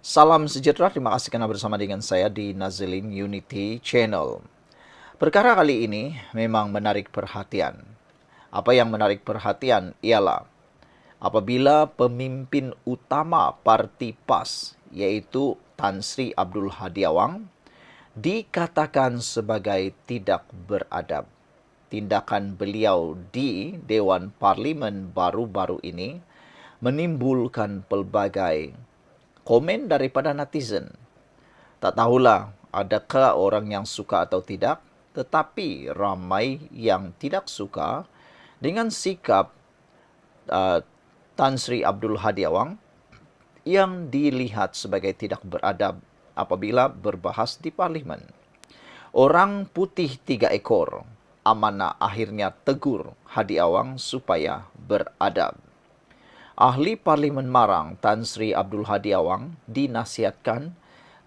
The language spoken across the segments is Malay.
Salam sejahtera, terima kasih karena bersama dengan saya di Nazilin Unity Channel. Perkara kali ini memang menarik perhatian. Apa yang menarik perhatian ialah apabila pemimpin utama Parti PAS, yaitu Tan Sri Abdul Hadiawang, dikatakan sebagai tidak beradab. Tindakan beliau di Dewan Parlimen baru-baru ini menimbulkan pelbagai komen daripada netizen. Tak tahulah adakah orang yang suka atau tidak, tetapi ramai yang tidak suka dengan sikap uh, Tan Sri Abdul Hadiawang yang dilihat sebagai tidak beradab apabila berbahas di parlimen. Orang putih 3 ekor, Amanah akhirnya tegur Hadiawang supaya beradab. Ahli Parlimen Marang Tan Sri Abdul Hadiawang dinasihatkan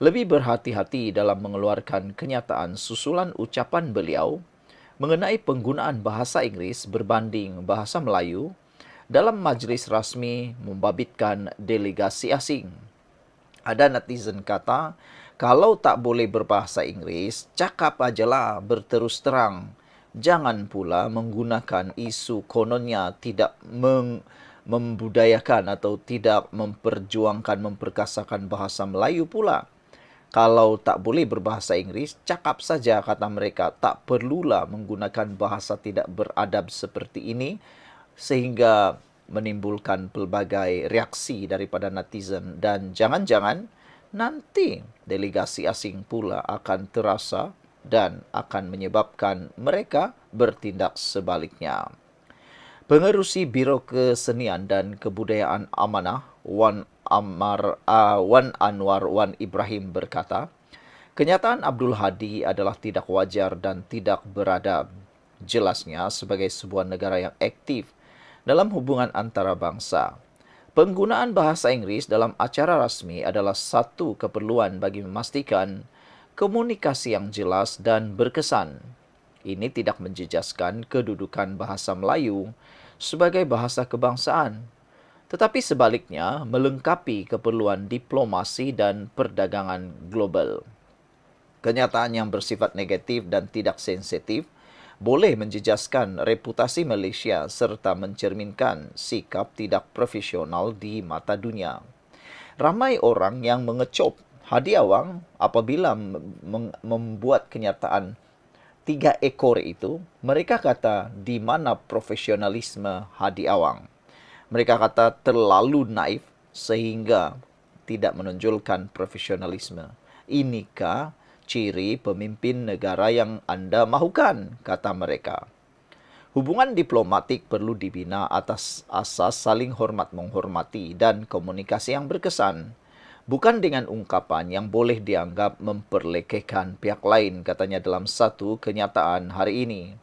lebih berhati-hati dalam mengeluarkan kenyataan susulan ucapan beliau mengenai penggunaan bahasa Inggeris berbanding bahasa Melayu dalam majlis rasmi membabitkan delegasi asing. Ada netizen kata, kalau tak boleh berbahasa Inggeris, cakap ajalah berterus terang. Jangan pula menggunakan isu kononnya tidak membudayakan atau tidak memperjuangkan, memperkasakan bahasa Melayu pula. Kalau tak boleh berbahasa Inggeris, cakap saja, kata mereka. Tak perlulah menggunakan bahasa tidak beradab seperti ini sehingga menimbulkan pelbagai reaksi daripada netizen. Dan jangan-jangan nanti delegasi asing pula akan terasa dan akan menyebabkan mereka bertindak sebaliknya. Pengerusi Biro Kesenian dan Kebudayaan Amanah, Wan Anwar Wan Ibrahim berkata, kenyataan Abdul Hadi adalah tidak wajar dan tidak beradab. Jelasnya sebagai sebuah negara yang aktif dalam hubungan antara bangsa. Penggunaan bahasa Inggeris dalam acara rasmi adalah satu keperluan bagi memastikan komunikasi yang jelas dan berkesan. Ini tidak menjejaskan kedudukan bahasa Melayu sebagai bahasa kebangsaan, tetapi sebaliknya melengkapi keperluan diplomasi dan perdagangan global. Kenyataan yang bersifat negatif dan tidak sensitif boleh menjejaskan reputasi Malaysia serta mencerminkan sikap tidak profesional di mata dunia. Ramai orang yang mengecop Hadiawang apabila membuat kenyataan 3 ekor itu. Mereka kata, di mana profesionalisme Hadiawang? Mereka kata terlalu naif sehingga tidak menonjolkan profesionalisme. Inikah ciri pemimpin negara yang anda mahukan, kata mereka. Hubungan diplomatik perlu dibina atas asas saling hormat menghormati dan komunikasi yang berkesan, bukan dengan ungkapan yang boleh dianggap memperlekehkan pihak lain, katanya dalam satu kenyataan hari ini.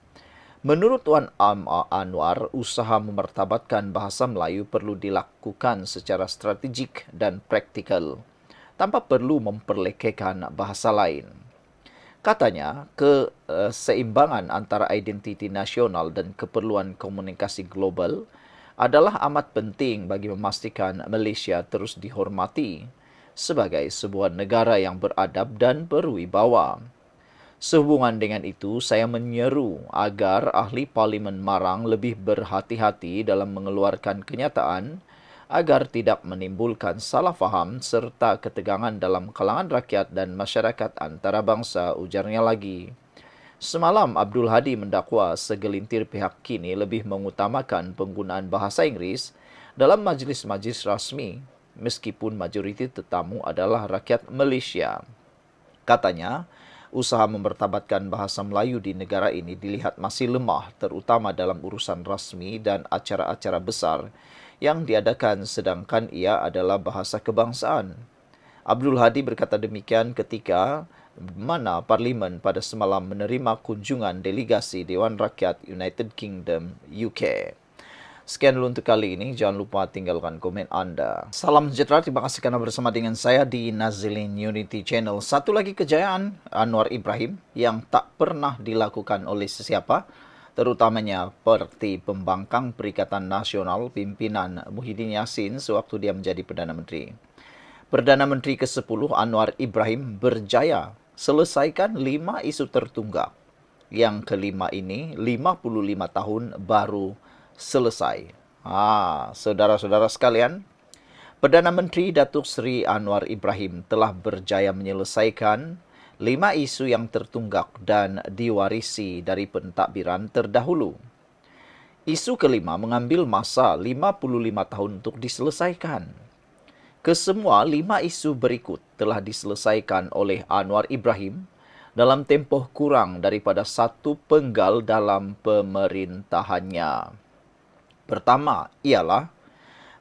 Menurut Wan Anwar, usaha memartabatkan bahasa Melayu perlu dilakukan secara strategik dan praktikal, tanpa perlu memperlekehkan bahasa lain. Katanya, keseimbangan antara identiti nasional dan keperluan komunikasi global adalah amat penting bagi memastikan Malaysia terus dihormati sebagai sebuah negara yang beradab dan berwibawa. Sehubungan dengan itu, saya menyeru agar ahli Parlimen Marang lebih berhati-hati dalam mengeluarkan kenyataan agar tidak menimbulkan salah faham serta ketegangan dalam kalangan rakyat dan masyarakat antarabangsa, ujarnya lagi. Semalam, Abdul Hadi mendakwa segelintir pihak kini lebih mengutamakan penggunaan bahasa Inggeris dalam majlis-majlis rasmi, meskipun majoriti tetamu adalah rakyat Malaysia. Katanya, usaha memertabatkan bahasa Melayu di negara ini dilihat masih lemah, terutama dalam urusan rasmi dan acara-acara besar yang diadakan, sedangkan ia adalah bahasa kebangsaan. Abdul Hadi berkata demikian ketika mana Parlimen pada semalam menerima kunjungan delegasi Dewan Rakyat United Kingdom UK. Sekian dulu untuk kali ini. Jangan lupa tinggalkan komen anda. Salam sejahtera. Terima kasih karena bersama dengan saya di Nazilin Unity Channel. Satu lagi kejayaan Anwar Ibrahim yang tak pernah dilakukan oleh sesiapa, terutamanya Parti Pembangkang Perikatan Nasional pimpinan Muhyiddin Yassin sewaktu dia menjadi Perdana Menteri. Perdana Menteri ke-10 Anwar Ibrahim berjaya selesaikan 5 isu tertunggak. Yang kelima ini 55 tahun baru selesai. Saudara-saudara sekalian, Perdana Menteri Datuk Seri Anwar Ibrahim telah berjaya menyelesaikan 5 isu yang tertunggak dan diwarisi dari pentadbiran terdahulu. Isu kelima mengambil masa 55 tahun untuk diselesaikan. Kesemua 5 isu berikut telah diselesaikan oleh Anwar Ibrahim dalam tempoh kurang daripada 1 penggal dalam pemerintahannya. Pertama ialah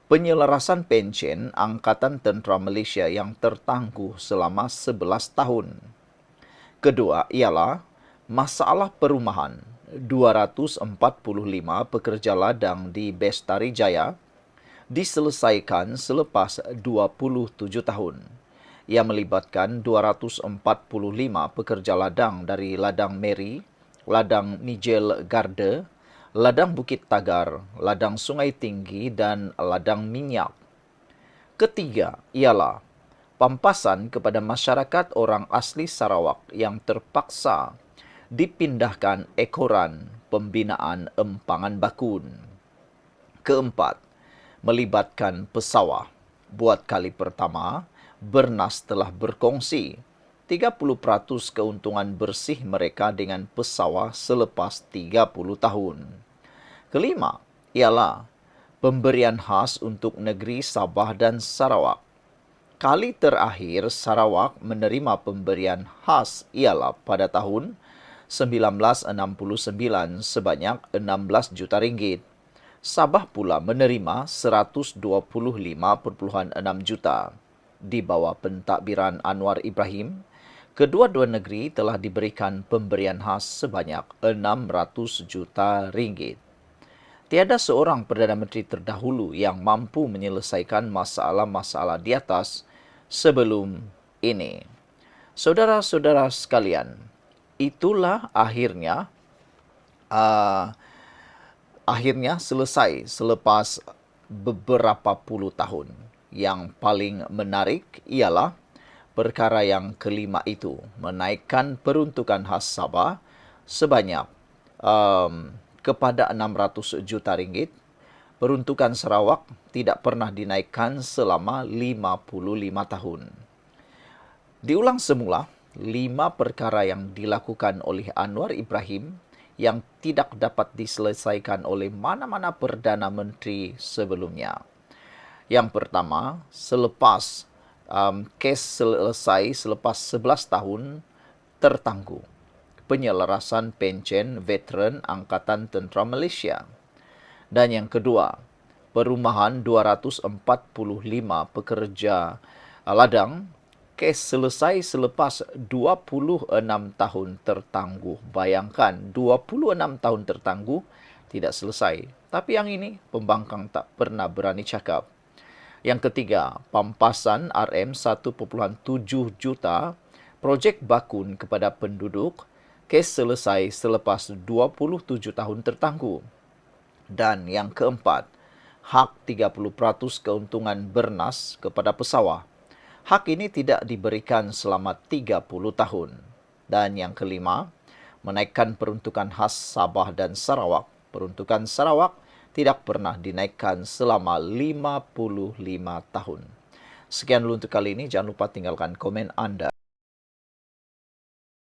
penyelarasan pencen Angkatan Tentera Malaysia yang tertangguh selama 11 tahun. Kedua ialah masalah perumahan 245 pekerja ladang di Bestari Jaya diselesaikan selepas 27 tahun. Ia melibatkan 245 pekerja ladang dari Ladang Meri, Ladang Nigel Garde, Ladang Bukit Tagar, Ladang Sungai Tinggi, dan Ladang Minyak. Ketiga ialah pampasan kepada masyarakat orang asli Sarawak yang terpaksa dipindahkan ekoran pembinaan empangan bakun. Keempat, melibatkan pesawah. Buat kali pertama, Bernas telah berkongsi 30% keuntungan bersih mereka dengan pesawah selepas 30 tahun. Kelima, ialah pemberian khas untuk negeri Sabah dan Sarawak. Kali terakhir Sarawak menerima pemberian khas ialah pada tahun 1969 sebanyak 16 juta ringgit. Sabah pula menerima 125.6 juta. Di bawah pentadbiran Anwar Ibrahim, kedua-dua negeri telah diberikan pemberian khas sebanyak 600 juta ringgit. Tiada seorang Perdana Menteri terdahulu yang mampu menyelesaikan masalah-masalah di atas sebelum ini. Saudara-saudara sekalian, itulah akhirnya selesai selepas beberapa puluh tahun. Yang paling menarik ialah perkara yang kelima itu, menaikkan peruntukan khas Sabah sebanyak kepada 600 juta ringgit. Peruntukan Sarawak tidak pernah dinaikkan selama 55 tahun. Diulang semula, 5 perkara yang dilakukan oleh Anwar Ibrahim yang tidak dapat diselesaikan oleh mana-mana Perdana Menteri sebelumnya. Yang pertama, selepas kes selesai selepas 11 tahun tertangguh. Penyelarasan pencen veteran Angkatan Tentera Malaysia. Dan yang kedua, perumahan 245 pekerja ladang, kes selesai selepas 26 tahun tertangguh. Bayangkan, 26 tahun tertangguh tidak selesai. Tapi yang ini, pembangkang tak pernah berani cakap. Yang ketiga, pampasan RM1.7 juta projek bakun kepada penduduk, kes selesai selepas 27 tahun tertangguh. Dan yang keempat, hak 30% keuntungan Bernas kepada pesawah. Hak ini tidak diberikan selama 30 tahun. Dan yang kelima, menaikkan peruntukan khas Sabah dan Sarawak. Peruntukan Sarawak tidak pernah dinaikkan selama 55 tahun. Sekian dulu untuk kali ini. Jangan lupa tinggalkan komen Anda.